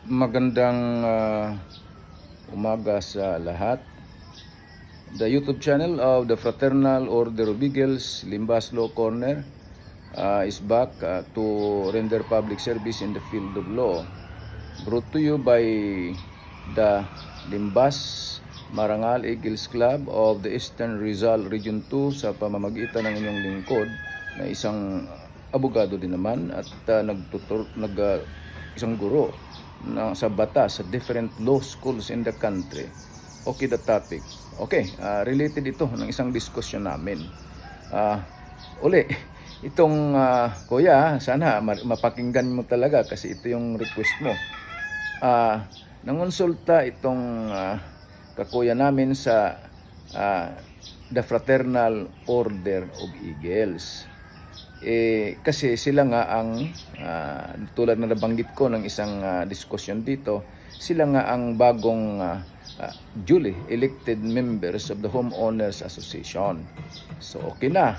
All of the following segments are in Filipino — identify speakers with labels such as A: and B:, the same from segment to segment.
A: Magandang umaga sa lahat. The YouTube channel of the Fraternal Order of Eagles, Limbas Law Corner, is back to render public service in the field of law. Brought to you by the Limbas Marangal Eagles Club of the Eastern Rizal Region 2 sa pamamagitan ng inyong lingkod na isang abogado din naman at isang guro sa batas sa different law schools in the country. Okay, the topic. Okay, related ito ng isang diskusyon namin. Itong kuya, sana mapakinggan mo talaga kasi ito yung request mo. Nangonsulta itong kakuya namin sa the Fraternal Order of Eagles. Kasi sila nga ang tulad na nabanggit ko ng isang diskusyon dito, sila nga ang bagong duly elected members of the Homeowners Association. So okay na,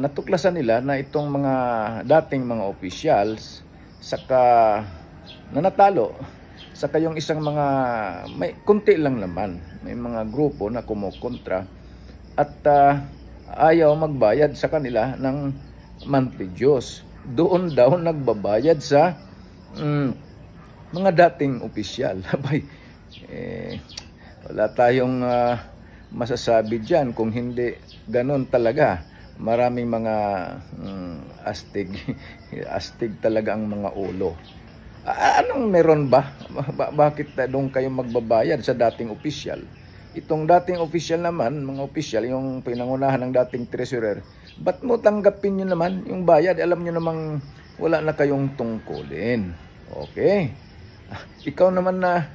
A: natuklasan nila na itong mga dating mga officials saka nanatalo, saka yung isang mga may kunti lang naman, may mga grupo na kumukontra at ayaw magbayad sa kanila ng monthly dues. Doon daw nagbabayad sa mga dating opisyal. Abay, wala tayong masasabi dyan kung hindi ganon talaga. Maraming mga astig talaga ang mga ulo. Anong meron ba? Bakit doon kayo magbabayad sa dating opisyal? Itong dating official naman, mga official, yung pinangunahan ng dating treasurer, ba't mo tanggapin nyo naman yung bayad? Alam nyo namang wala na kayong tungkulin. Okay? Ikaw naman na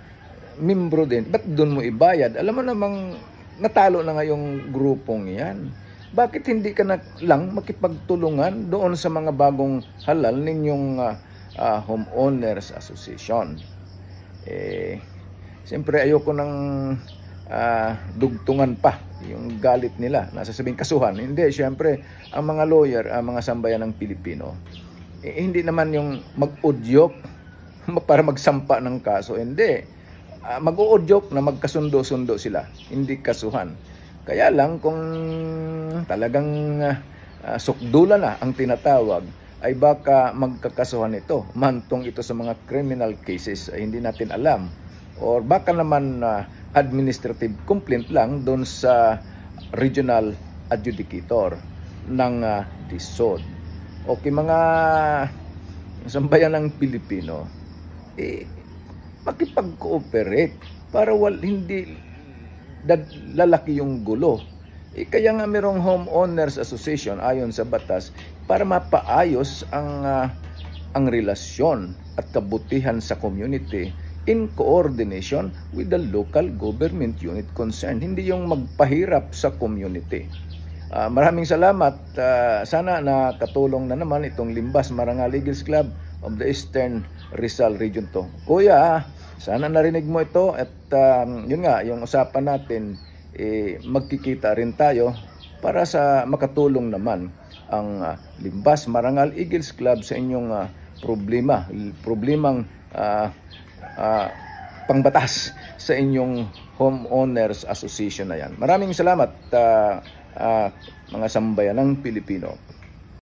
A: membro din, ba't doon mo ibayad? Alam mo namang natalo na nga yung grupong yan. Bakit hindi ka na lang makipagtulungan doon sa mga bagong halal ninyong Homeowners Association? Siyempre ayoko ng dugtungan pa yung galit nila, nasasabing kasuhan. Hindi, syempre ang mga lawyer, ang mga sambayan ng Pilipino, hindi naman yung mag-udyok para magsampa ng kaso. Hindi, mag-uudyok na magkasundo-sundo sila, hindi kasuhan. Kaya lang kung talagang sukdula na ang tinatawag, ay baka magkakasuhan ito, mantong ito sa mga criminal cases, ay hindi natin alam. Or baka naman administrative complaint lang doon sa regional adjudicator ng DSOD. Okay, mga sambayan ng Pilipino, makipag-cooperate para hindi lalaki yung gulo. Kaya nga mayroong Homeowners Association ayon sa batas para mapaayos ang relasyon at kabutihan sa community in coordination with the local government unit concerned. Hindi yung magpahirap sa community. Maraming salamat. Sana nakatulong na naman itong Limbas Marangal Eagles Club of the Eastern Rizal Region 2. Kuya, sana narinig mo ito at yun nga, yung usapan natin, magkikita rin tayo para sa makatulong naman ang Limbas Marangal Eagles Club sa inyong problemang pangbatas sa inyong Homeowners Association na yan. Maraming salamat mga sambayan ng Pilipino.